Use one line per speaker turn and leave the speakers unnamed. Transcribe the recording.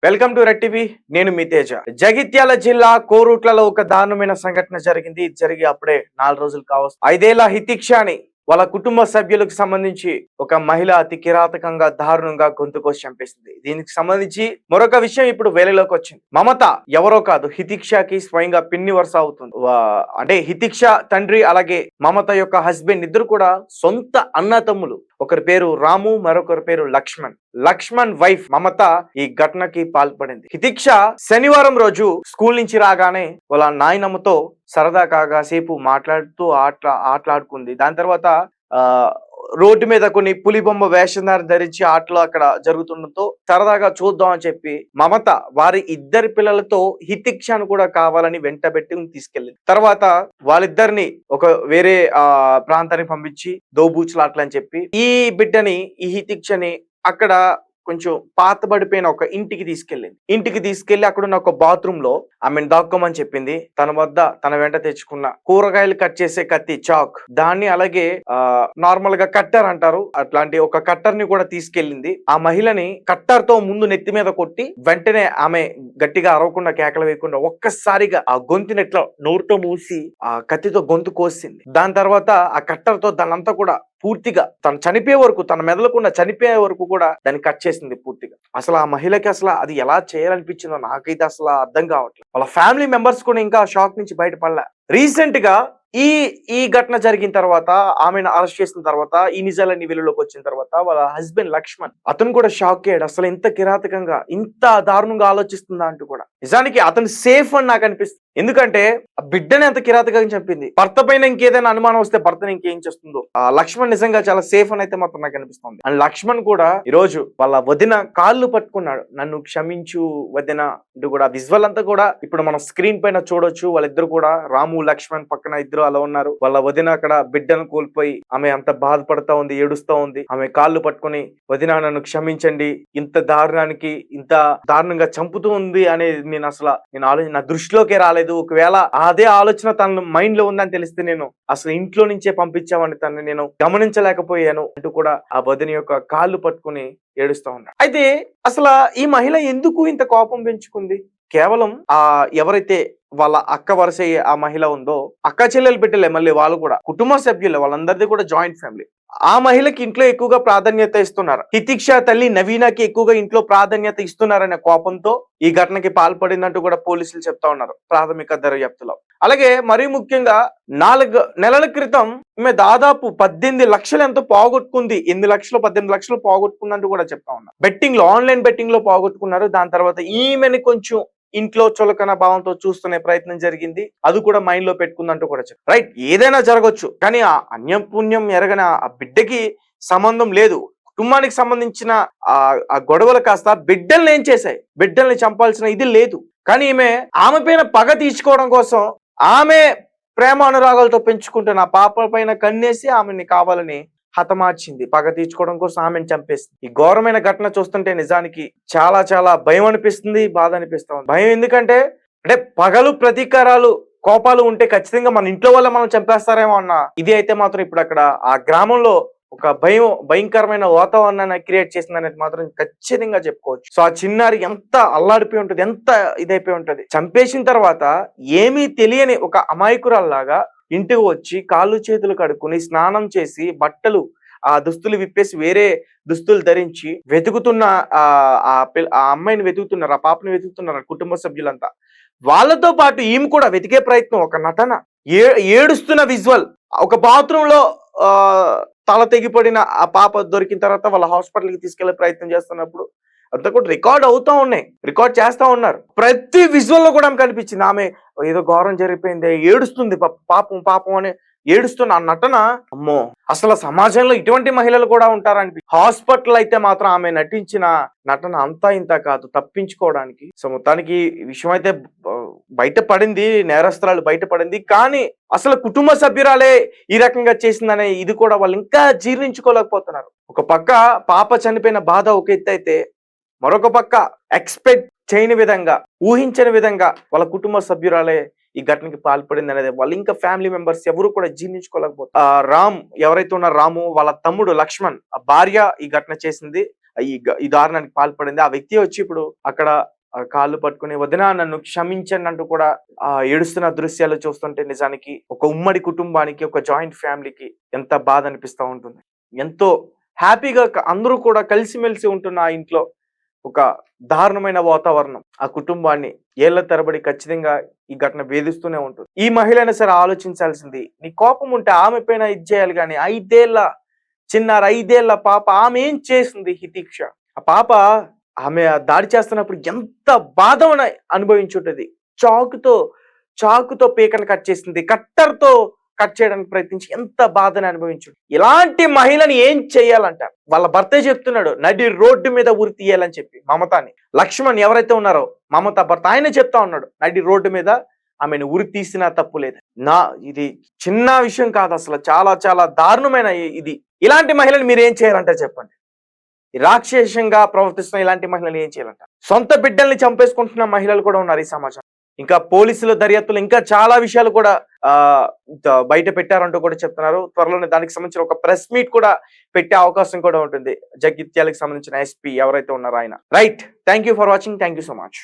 Welcome to red TV. నేను మీ తేజ. జగిత్యాల జిల్లా కోరుట్లలో ఒక దారుణమైన సంఘటన జరిగింది. ఇది జరిగి అప్పుడే 4 రోజులు కావస్తుంది. 5 ఏళ్ల హితిక్షాని వాళ్ళ కుటుంబ సభ్యులకు సంబంధించి ఒక మహిళ అతి కిరాతకంగా దారుణంగా గొంతుకోసి చంపేసింది. దీనికి సంబంధించి మరొక విషయం ఇప్పుడు వేలలోకి వచ్చింది. మమత ఎవరో కాదు, హితిక్షకి స్వయంగా పిన్ని వరుస అవుతుంది. అంటే హితిక్ష తండ్రి అలాగే మమత యొక్క హస్బెండ్ ఇద్దరు కూడా సొంత అన్నతమ్ములు. ఒకరి పేరు రాము, మరొకరి పేరు లక్ష్మణ్. లక్ష్మణ్ వైఫ్ మమత ఈ ఘటనకి పాల్పడింది. హితిక్ష శనివారం రోజు స్కూల్ నుంచి రాగానే వాళ్ళ నాయనమ్మతో సరదా కాగాసేపు మాట్లాడుతూ ఆటలాడుకుంది. దాని తర్వాత రోడ్డు మీద కొన్ని పులిబొమ్మ వేషధారి ధరించి ఆటలు అక్కడ జరుగుతుండటంతో సరదాగా చూద్దాం అని చెప్పి మమత వారి ఇద్దరి పిల్లలతో హితిక్షను కూడా కావాలని వెంటబెట్టి తీసుకెళ్ళింది. తర్వాత వాళ్ళిద్దరిని ఒక వేరే ప్రాంతానికి పంపించి దోబూచులాట్లని చెప్పి ఈ బిడ్డని ఈ హితిక్షని అక్కడ కొంచెం పాతబడిపోయిన ఒక ఇంటికి తీసుకెళ్లి అక్కడున్న ఒక బాత్రూమ్ లో ఆమెను దాక్కోమని చెప్పింది. తన వెంట తెచ్చుకున్న కూరగాయలు కట్ చేసే కత్తి, చాక్, దాన్ని అలాగే నార్మల్ గా కట్టర్ అంటారు, అట్లాంటి ఒక కట్టర్ ని కూడా తీసుకెళ్లింది. ఆ మహిళని కట్టర్ తో ముందు నెత్తి మీద కొట్టి వెంటనే ఆమె గట్టిగా అరవకుండా కేకలు వేయకుండా ఒక్కసారిగా ఆ గొంతుని ఎట్లా నోరుతో మూసి ఆ కత్తితో గొంతు కోసింది. దాని తర్వాత ఆ కట్టర్ తో దానంతా కూడా పూర్తిగా తను చనిపోయే వరకు, తన మెదలకుండా చనిపోయే వరకు కూడా దాన్ని కట్ చేసింది పూర్తిగా. అసలు ఆ మహిళకి అసలు అది ఎలా చేయాలనిపించిందో నాకైతే అసలు అర్థం కావట్లేదు. వాళ్ళ ఫ్యామిలీ మెంబర్స్ కూడా ఇంకా షాక్ నుంచి బయటపడలే. రీసెంట్ గా ఈ ఘటన జరిగిన తర్వాత, ఆమెను అరెస్ట్ చేసిన తర్వాత, ఈ నిజాలన్నీ వెలుగులోకి వచ్చిన తర్వాత వాళ్ళ హస్బెండ్ లక్ష్మణ్ అతను కూడా షాక్ అయ్యాడు. అసలు ఇంత కిరాతకంగా ఇంత దారుణంగా ఆలోచిస్తుందా అంటూ కూడా. నిజానికి అతను సేఫ్ అని నాకు అనిపిస్తుంది. ఎందుకంటే ఆ బిడ్డని ఎంత కిరాతకంగా చంపింది. భర్త పైన ఇంకేదైనా అనుమానం వస్తే భర్తని ఇంకేం చేస్తుందో. ఆ లక్ష్మణ్ నిజంగా చాలా సేఫ్ అని అయితే మాత్రం నాకు అనిపిస్తుంది. అండ్ లక్ష్మణ్ కూడా ఈ రోజు వాళ్ళ వదిన కాళ్ళు పట్టుకున్నాడు. నన్ను క్షమించు వదిన అంటూ కూడా. విజువల్ అంతా కూడా ఇప్పుడు మనం స్క్రీన్ పైన చూడొచ్చు. వాళ్ళిద్దరు కూడా రాము లక్ష్మణ్ పక్కన ఇద్దరు అలా ఉన్నారు. వాళ్ళ వదిన అక్కడ బిడ్డను కోల్పోయి ఆమె అంత బాధపడతా ఉంది, ఏడుస్తా ఉంది. ఆమె కాళ్ళు పట్టుకుని వదిన నన్ను క్షమించండి, ఇంత దారుణానికి ఇంత దారుణంగా చంపుతూ ఉంది అనేది నా దృష్టిలోకే రాలేదు. ఒకవేళ అదే ఆలోచన తన మైండ్ లో ఉందని తెలిస్తే నేను అసలు ఇంట్లో నుంచే పంపించామని తనని నేను గమనించలేకపోయాను అంటూ కూడా ఆ వదిన యొక్క కాళ్ళు పట్టుకుని ఏడుస్తా ఉన్నాడు. అయితే అసలు ఈ మహిళ ఎందుకు ఇంత కోపం పెంచుకుంది? కేవలం ఎవరైతే వాళ్ళ అక్క వరుస ఆ మహిళ ఉందో, అక్క చెల్లెలు బిడ్డలే, మళ్ళీ వాళ్ళు కూడా కుటుంబ సభ్యులే, వాళ్ళందరిది కూడా జాయింట్ ఫ్యామిలీ. ఆ మహిళకి ఇంట్లో ఎక్కువగా ప్రాధాన్యత ఇస్తున్నారు. హితిక్ష తల్లి నవీనకి ఎక్కువగా ఇంట్లో ప్రాధాన్యత ఇస్తున్నారనే కోపంతో ఈ ఘటనకి పాల్పడిందంటూ కూడా పోలీసులు చెప్తా ఉన్నారు ప్రాథమిక దర్యాప్తులో. అలాగే మరీ ముఖ్యంగా 4 నెలల క్రితం ఈమె దాదాపు 18 లక్షలు ఎంతో పోగొట్టుకుంది. 8 లక్షలు 18 లక్షలు పోగొట్టుకుందంటూ కూడా చెప్తా ఉన్నారు. బెట్టింగ్ లో, ఆన్లైన్ బెట్టింగ్ లో పోగొట్టుకున్నారు. దాని తర్వాత ఈమెని కొంచెం ఇంట్లో చులకన భావంతో చూస్తునే ప్రయత్నం జరిగింది. అది కూడా మైండ్ లో పెట్టుకుందంటూ కూడా చెప్పారు. రైట్, ఏదైనా జరగచ్చు, కానీ ఆ అన్యం పుణ్యం ఎరగన ఆ బిడ్డకి సంబంధం లేదు. కుటుంబానికి సంబంధించిన ఆ గొడవలు కాస్త బిడ్డల్ని ఏం చేశాయి? బిడ్డల్ని చంపాల్సిన ఇది లేదు. కానీ ఆమె పైన పగ తీర్చుకోవడం కోసం, ఆమె ప్రేమ అనురాగాలతో పెంచుకుంటున్న పాప పైన కన్నేసి ఆమెని కావాలని హతమార్చింది. పగ తీర్చుకోవడం కోసం ఆమెను చంపేస్తుంది. ఈ ఘోరమైన ఘటన చూస్తుంటే నిజానికి చాలా చాలా భయం అనిపిస్తుంది, బాధ అనిపిస్తుంది. భయం ఎందుకంటే పగలు ప్రతీకారాలు, కోపాలు ఉంటే ఖచ్చితంగా మన ఇంట్లో వల్ల మనం చంపేస్తారేమో అన్న ఇది అయితే మాత్రం ఇప్పుడు అక్కడ ఆ గ్రామంలో ఒక భయంకరమైన వాతావరణాన్ని క్రియేట్ చేసింది అనేది మాత్రం ఖచ్చితంగా చెప్పుకోవచ్చు. సో ఆ చిన్నారి ఎంత అల్లాడిపోయి ఉంటది, ఎంత ఇదైపోయి ఉంటది. చంపేసిన తర్వాత ఏమీ తెలియని ఒక అమాయకురాల్లాగా ఇంటికి వచ్చి కాళ్ళు చేతులు కడుక్కుని స్నానం చేసి బట్టలు ఆ దుస్తులు విప్పేసి వేరే దుస్తులు ధరించి వెతుకుతున్న ఆ అమ్మాయిని వెతుకుతున్నారు, ఆ పాపని వెతుకుతున్నారు కుటుంబ సభ్యులంతా. వాళ్ళతో పాటు ఈమె కూడా వెతికే ప్రయత్నం, ఒక నటన, ఏడుస్తున్న విజువల్. ఒక బాత్రూమ్ లో తల తెగిపడిన ఆ పాప దొరికిన తర్వాత వాళ్ళ హాస్పిటల్కి తీసుకెళ్లే ప్రయత్నం చేస్తున్నప్పుడు అంతా కూడా రికార్డ్ చేస్తా ఉన్నారు. ప్రతి విజువల్ లో కూడా ఆమె కనిపించింది. ఆమె ఏదో ఘోరం జరిగిపోయింది, ఏడుస్తుంది, పాపం అని ఏడుస్తున్న ఆ నటన. అమ్మో, అసలు సమాజంలో ఇటువంటి మహిళలు కూడా ఉంటారని. హాస్పిటల్ అయితే మాత్రం ఆమె నటించిన నటన అంతా ఇంత కాదు తప్పించుకోవడానికి. సో మొత్తానికి ఈ విషయం అయితే బయటపడింది, నేరస్తురాలు బయటపడింది. కానీ అసలు కుటుంబ సభ్యురాలే ఈ రకంగా చేసిందనే ఇది కూడా వాళ్ళు ఇంకా జీర్ణించుకోలేకపోతున్నారు. ఒక పక్క పాప చనిపోయిన బాధ ఒక ఎత్తు అయితే, మరొక పక్క ఎక్స్పెక్ట్ చేయని విధంగా, ఊహించని విధంగా వాళ్ళ కుటుంబ సభ్యురాలే ఈ ఘటనకి పాల్పడింది అనేది వాళ్ళు ఇంకా ఫ్యామిలీ మెంబర్స్ ఎవరు కూడా జీర్ణించుకోలేకపోతారు. రామ్ ఎవరైతే ఉన్నారో, రాము వాళ్ళ తమ్ముడు లక్ష్మణ్, ఆ భార్య ఈ ఘటన చేసింది. ఈ దారుణానికి పాల్పడింది. ఆ వ్యక్తి వచ్చి ఇప్పుడు అక్కడ కాళ్ళు పట్టుకుని వదినా నన్ను క్షమించండి అంటూ కూడా ఏడుస్తున్న దృశ్యాలు చూస్తుంటే నిజానికి ఒక ఉమ్మడి కుటుంబానికి, ఒక జాయింట్ ఫ్యామిలీకి ఎంత బాధ అనిపిస్తూ ఉంటుంది. ఎంతో హ్యాపీగా అందరూ కూడా కలిసిమెలిసి ఉంటున్న ఆ ఇంట్లో ఒక దారుణమైన వాతావరణం ఆ కుటుంబాన్ని ఏళ్ల తరబడి ఖచ్చితంగా ఈ ఘటన వేధిస్తూనే ఉంటుంది. ఈ మహిళైనా సరే ఆలోచించాల్సింది, నీ కోపం ఉంటే ఆమె పైన ఇది చేయాలి కానీ 5 ఏళ్ల పాప ఆమె ఏం చేసింది హితీక్ష? ఆ పాప ఆమె దాడి చేస్తున్నప్పుడు ఎంత బాధను అనుభవించుంటది. చాకుతో పీకను కట్ చేసింది, కట్టర్తో కట్ చేయడానికి ప్రయత్నించి ఎంత బాధని అనుభవించు. ఇలాంటి మహిళని ఏం చెయ్యాలంట? వాళ్ళ భర్తే చెప్తున్నాడు నడి రోడ్డు మీద ఉరి తీయాలని చెప్పి. మమతాని, లక్ష్మణ్ ఎవరైతే ఉన్నారో మమత భర్త, ఆయన చెప్తా ఉన్నాడు నడి రోడ్డు మీద ఆమెను ఉరి తీసినా తప్పు లేదు. ఇది చిన్న విషయం కాదు, అసలు చాలా చాలా దారుణమైన ఇది. ఇలాంటి మహిళని మీరు ఏం చేయాలంటే చెప్పండి. రాక్షసంగా ప్రవర్తిస్తున్న ఇలాంటి మహిళలు ఏం చేయాలంట? సొంత బిడ్డల్ని చంపేసుకుంటున్న మహిళలు కూడా ఉన్నారు ఈ సమాజం. ఇంకా పోలీసుల దర్యాప్తులు ఇంకా చాలా విషయాలు కూడా బయట పెట్టారంటూ కూడా చెప్తున్నారు. త్వరలోనే దానికి సంబంధించిన ఒక ప్రెస్ మీట్ కూడా పెట్టే అవకాశం కూడా ఉంటుంది. జగిత్యాలకు సంబంధించిన ఎస్పీ ఎవరైతే ఉన్నారో ఆయన. Right, thank you for watching, thank you so much.